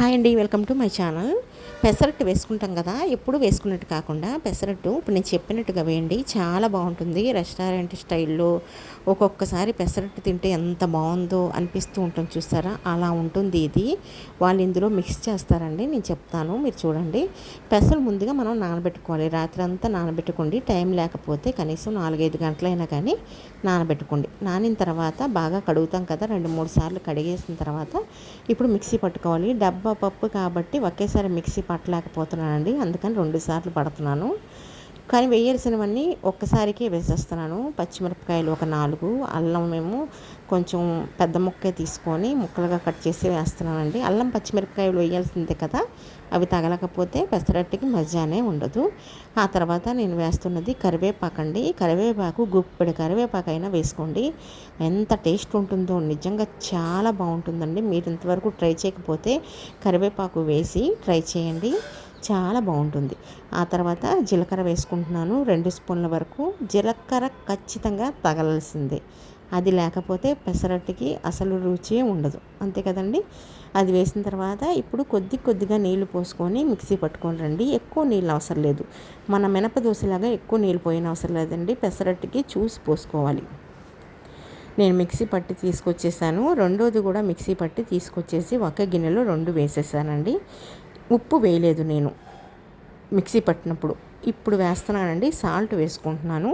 Hi అండి, welcome to my channel. Pesarattu వేసుకుంటాం కదా, ఎప్పుడు వేసుకున్నట్టు కాకుండా పెసరట్టు ఇప్పుడు నేను చెప్పినట్టుగా వేయండి, చాలా బాగుంటుంది. రెస్టారెంట్ స్టైల్లో ఒక్కొక్కసారి పెసరట్టు తింటే ఎంత బాగుందో అనిపిస్తూ ఉంటుంది, చూస్తారా? అలా ఉంటుంది ఇది. వాళ్ళు ఇందులో మిక్స్ చేస్తారండి, నేను చెప్తాను, మీరు చూడండి. పెసలు ముందుగా మనం నానబెట్టుకోవాలి. రాత్రి అంతా నానబెట్టుకోండి, టైం లేకపోతే కనీసం 4-5 గంటలైనా కానీ నానబెట్టుకోండి. నానిన తర్వాత బాగా కడుగుతాం కదా, 2-3 సార్లు కడిగేసిన తర్వాత ఇప్పుడు మిక్సీ పట్టుకోవాలి. డబ్బా పప్పు కాబట్టి ఒకేసారి మిక్సీ పట్టలేకపోతున్నానండి, అందుకని 2 సార్లు పడుతున్నాను. కానీ వేయాల్సినవన్నీ ఒక్కసారికే వేసేస్తున్నాను. పచ్చిమిరపకాయలు ఒక 4, అల్లం మేము కొంచెం పెద్ద ముక్కే తీసుకొని ముక్కలుగా కట్ చేసి వేస్తున్నానండి. అల్లం పచ్చిమిరపకాయలు వేయాల్సిందే కదా, అవి తగలకపోతే పెసరట్టుకి మజానే ఉండదు. ఆ తర్వాత నేను వేస్తున్నది కరివేపాకు అండి. కరివేపాకు గుప్పెడు కరివేపాకు అయినా వేసుకోండి, ఎంత టేస్ట్ ఉంటుందో, నిజంగా చాలా బాగుంటుందండి. మీరు ఇంతవరకు ట్రై చేయకపోతే కరివేపాకు వేసి ట్రై చేయండి, చాలా బాగుంటుంది. ఆ తర్వాత జీలకర్ర వేసుకుంటున్నాను, 2 స్పూన్ల వరకు. జీలకర్ర ఖచ్చితంగా తగలాల్సిందే, అది లేకపోతే పెసరట్టుకి అసలు రుచి ఉండదు, అంతే కదండి. అది వేసిన తర్వాత ఇప్పుడు కొద్దిగా నీళ్లు పోసుకొని మిక్సీ పట్టుకొని రండి. ఎక్కువ నీళ్ళు అవసరం లేదు, మన మినప దోశలాగా ఎక్కువ నీళ్ళు పోయిన అవసరం లేదండి. పెసరట్టుకి చూసి పోసుకోవాలి. నేను మిక్సీ పట్టి తీసుకొచ్చేసాను. రెండోది కూడా మిక్సీ పట్టి తీసుకొచ్చేసి ఒక గిన్నెలో 2 వేసేసానండి. ఉప్పు వేయలేదు నేను మిక్సీ పట్టినప్పుడు, ఇప్పుడు వేస్తున్నానండి. సాల్ట్ వేసుకుంటున్నాను,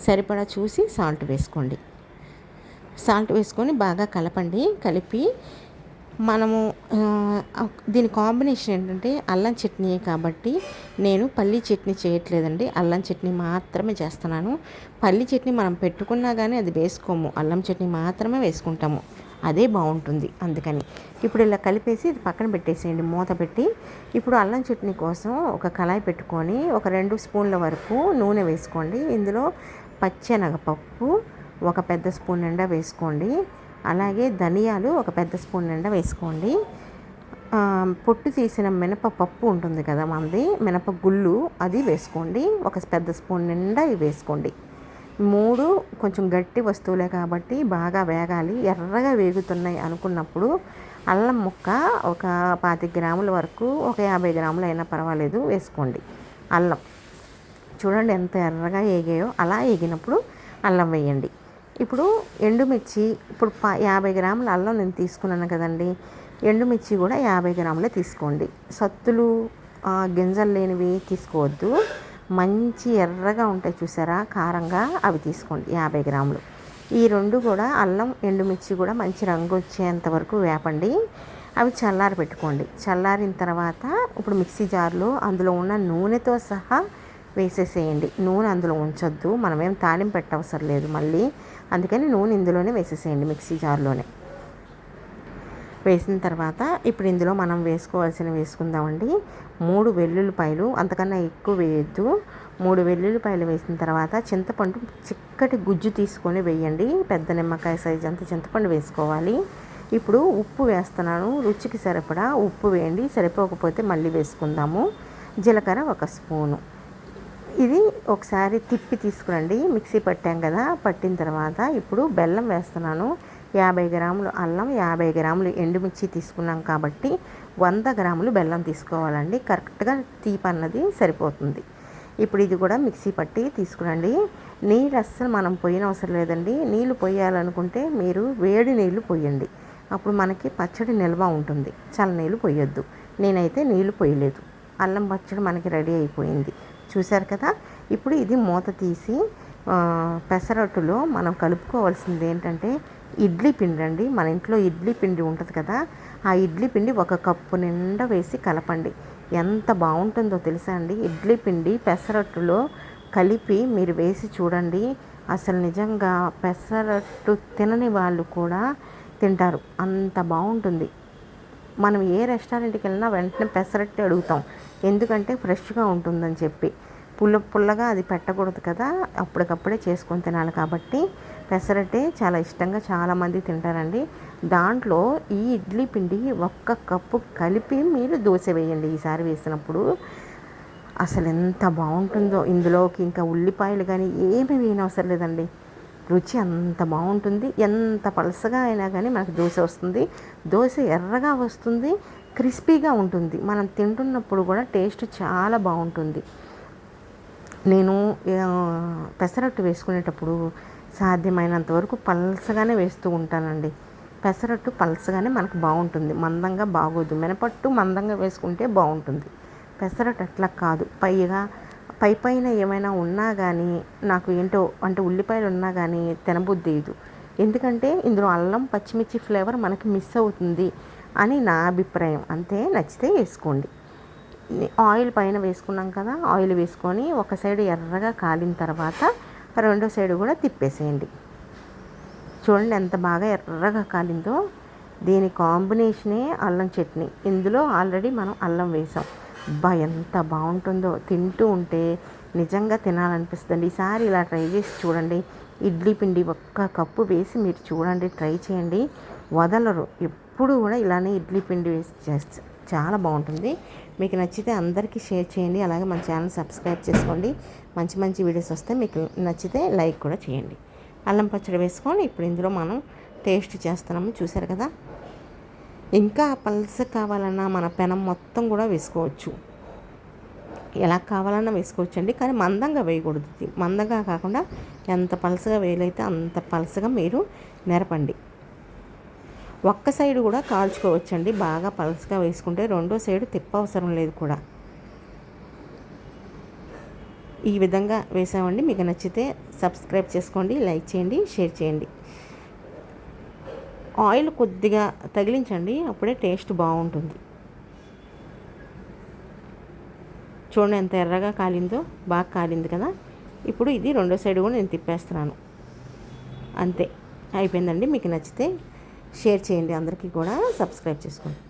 సరిపడా చూసి సాల్ట్ వేసుకోండి. సాల్ట్ వేసుకొని బాగా కలపండి. కలిపి మనము దీని కాంబినేషన్ ఏంటంటే అల్లం చట్నీ కాబట్టి నేను పల్లీ చట్నీ చేయట్లేదండి, అల్లం చట్నీ మాత్రమే చేస్తున్నాను. పల్లీ చట్నీ మనం పెట్టుకున్నా కానీ అది వేసుకోము, అల్లం చట్నీ మాత్రమే వేసుకుంటాము, అదే బాగుంటుంది. అందుకని ఇప్పుడు ఇలా కలిపేసి ఇది పక్కన పెట్టేసేయండి, మూత పెట్టి. ఇప్పుడు అల్లం చట్నీ కోసం ఒక కళాయి పెట్టుకొని ఒక 2 స్పూన్ల వరకు నూనె వేసుకోండి. ఇందులో పచ్చెనగపప్పు ఒక పెద్ద స్పూన్ నిండా వేసుకోండి. అలాగే ధనియాలు ఒక పెద్ద స్పూన్ నిండా వేసుకోండి. పొట్టు తీసిన మినపప్పు ఉంటుంది కదా మనది, మినపగుళ్ళు, అది వేసుకోండి. ఒక పెద్ద స్పూన్ నిండా ఇవి వేసుకోండి. 3 కొంచెం గట్టి వస్తువులే కాబట్టి బాగా వేగాలి. ఎర్రగా వేగుతున్నాయి అనుకున్నప్పుడు అల్లం ముక్క ఒక 25 గ్రాముల వరకు, ఒక 50 గ్రాములు అయినా పర్వాలేదు వేసుకోండి. అల్లం చూడండి ఎంత ఎర్రగా వేగాయో, అలా వేగినప్పుడు అల్లం వేయండి. ఇప్పుడు ఎండుమిర్చి, ఇప్పుడు 50 గ్రాముల అల్లం నేను తీసుకున్నాను కదండి, ఎండుమిర్చి కూడా 50 గ్రాములే తీసుకోండి. సత్తులు గింజలు లేనివి తీసుకోవద్దు, మంచి ఎర్రగా ఉంటాయి చూసారా, కారంగా, అవి తీసుకోండి 50 గ్రాములు. ఈ 2 కూడా అల్లం ఎండుమిర్చి కూడా మంచి రంగు వచ్చేంత వరకు వేపండి. అవి చల్లారి పెట్టుకోండి. చల్లారిన తర్వాత ఇప్పుడు మిక్సీ జార్లో అందులో ఉన్న నూనెతో సహా వేసేసేయండి. నూనె అందులో ఉంచొద్దు, మనమేం తాలింపు పెట్టవసరం లేదు మళ్ళీ, అందుకని నూనె ఇందులోనే వేసేసేయండి, మిక్సీ జార్లోనే. వేసిన తర్వాత ఇప్పుడు ఇందులో మనం వేసుకుందామండి. 3 వెల్లుల్లిపాయలు, అంతకన్నా ఎక్కువ వేయొద్దు. 3 వెల్లుల్లిపాయలు వేసిన తర్వాత చింతపండు చిక్కటి గుజ్జు తీసుకొని వేయండి. పెద్ద నిమ్మకాయ సైజు అంత చింతపండు వేసుకోవాలి. ఇప్పుడు ఉప్పు వేస్తున్నాను, రుచికి సరిపడా ఉప్పు వేయండి, సరిపోకపోతే మళ్ళీ వేసుకుందాము. జీలకర్ర 1 స్పూను. ఇది ఒకసారి తిప్పి తీసుకురండి. మిక్సీ పట్టాం కదా, పట్టిన తర్వాత ఇప్పుడు బెల్లం వేస్తున్నాను. 50 గ్రాములు అల్లం, 50 గ్రాములు ఎండుమిర్చి తీసుకున్నాం కాబట్టి 100 గ్రాములు బెల్లం తీసుకోవాలండి. కరెక్ట్గా తీపి అన్నది సరిపోతుంది. ఇప్పుడు ఇది కూడా మిక్సీ పట్టి తీసుకురండి. నీళ్ళు అస్సలు మనం పోయిన అవసరం లేదండి. నీళ్ళు పోయాలనుకుంటే మీరు వేడి నీళ్ళు పోయండి, అప్పుడు మనకి పచ్చడి నిల్వ ఉంటుంది. చల్ల నీళ్ళు పోయొద్దు. నేనైతే నీళ్ళు పోయలేదు, అల్లం పచ్చడి మనకి రెడీ అయిపోయింది, చూశారు కదా. ఇప్పుడు ఇది మూత తీసి పెసరట్టులో మనం కలుపుకోవాల్సింది ఏంటంటే ఇడ్లీ పిండి అండి. మన ఇంట్లో ఇడ్లీ పిండి ఉంటుంది కదా, ఆ ఇడ్లీ పిండి 1 కప్పు నిండా వేసి కలపండి. ఎంత బాగుంటుందో తెలుసా అండి, ఇడ్లీ పిండి పెసరట్టులో కలిపి మీరు వేసి చూడండి, అసలు నిజంగా పెసరట్టు తినని వాళ్ళు కూడా తింటారు, అంత బాగుంటుంది. మనం ఏ రెస్టారెంట్కి వెళ్ళినా వెంటనే పెసరట్టు అడుగుతాం, ఎందుకంటే ఫ్రెష్గా ఉంటుందని చెప్పి. పుల్లగా అది పెట్టకూడదు కదా, అప్పటికప్పుడే చేసుకొని తినాలి కాబట్టి పెసరట్టే చాలా ఇష్టంగా చాలామంది తింటారండి. దాంట్లో ఈ ఇడ్లీ పిండి 1 కప్పు కలిపి మీరు దోశ వేయండి. ఈసారి వేసినప్పుడు అసలు ఎంత బాగుంటుందో. ఇందులోకి ఇంకా ఉల్లిపాయలు కానీ ఏమీ వేయనవసరం లేదండి, రుచి అంత బాగుంటుంది. ఎంత పలసగా అయినా కానీ మనకు దోశ వస్తుంది, దోశ ఎర్రగా వస్తుంది, క్రిస్పీగా ఉంటుంది. మనం తింటున్నప్పుడు కూడా టేస్ట్ చాలా బాగుంటుంది. నేను పెసరట్టు వేసుకునేటప్పుడు సాధ్యమైనంత వరకు పల్చగానే వేస్తూ ఉంటానండి. పెసరట్టు పల్చగానే మనకు బాగుంటుంది, మందంగా బాగోదు. మినపట్టు మందంగా వేసుకుంటే బాగుంటుంది. పెసరట్టు అట్లా కాదు. పైన ఏమైనా ఉన్నా కానీ నాకు ఏంటో అంటే ఉల్లిపాయలు ఉన్నా కానీ తినబుద్దేయదు. ఎందుకంటే ఇందులో అల్లం పచ్చిమిర్చి ఫ్లేవర్ మనకి మిస్ అవుతుంది అని నా అభిప్రాయం. అంతే, నచ్చితే వేసుకోండి. ఆయిల్ పైన వేసుకున్నాం కదా, ఆయిల్ వేసుకొని ఒక సైడ్ ఎర్రగా కాలిన తర్వాత రెండో సైడ్ కూడా తిప్పేసేయండి. చూడండి ఎంత బాగా ఎర్రగా కాలిందో. దీని కాంబినేషనే అల్లం చట్నీ. ఇందులో ఆల్రెడీ మనం అల్లం వేసాం. ఎంత బాగుంటుందో, తింటూ ఉంటే నిజంగా తినాలనిపిస్తుంది. ఈసారి ఇలా ట్రై చేసి చూడండి. ఇడ్లీ పిండి 1 కప్పు వేసి మీరు చూడండి, ట్రై చేయండి, వదలరు. ఎప్పుడు కూడా ఇలానే ఇడ్లీ పిండి వేసి చేస్తే చాలా బాగుంటుంది. మీకు నచ్చితే అందరికీ షేర్ చేయండి. అలాగే మన ఛానల్ సబ్స్క్రైబ్ చేసుకోండి. మంచి మంచి వీడియోస్ వస్తే మీకు నచ్చితే లైక్ కూడా చేయండి. అల్లం పచ్చడి వేసుకొని ఇప్పుడు ఇందులో మనం టేస్ట్ చేస్తున్నాము. చూసారు కదా, ఇంకా పల్స కావాలన్నా మన పెనం మొత్తం కూడా వేసుకోవచ్చు. ఎలా కావాలన్నా వేసుకోవచ్చు అండి, కానీ మందంగా వేయకూడదు. మందంగా కాకుండా ఎంత పలసగా వేయలైతే అంత పలసగా మీరు నెరపండి. ఒక్క సైడ్ కూడా కాల్చుకోవచ్చండి. బాగా పలసగా వేసుకుంటే రెండో సైడు తిప్పవసరం లేదు కూడా. ఈ విధంగా వేసామండి. మీకు నచ్చితే సబ్స్క్రైబ్ చేసుకోండి, లైక్ చేయండి, షేర్ చేయండి. ఆయిల్ కొద్దిగా తగిలించండి, అప్పుడే టేస్ట్ బాగుంటుంది. చూడండి ఎంత ఎర్రగా కాలిందో, బాగా కాలింది కదా. ఇప్పుడు ఇది రెండో సైడ్ కూడా నేను తిప్పేస్తున్నాను. అంతే, అయిపోయిందండి. మీకు నచ్చితే షేర్ చేయండి, అందరికీ కూడా సబ్స్క్రైబ్ చేసుకోండి.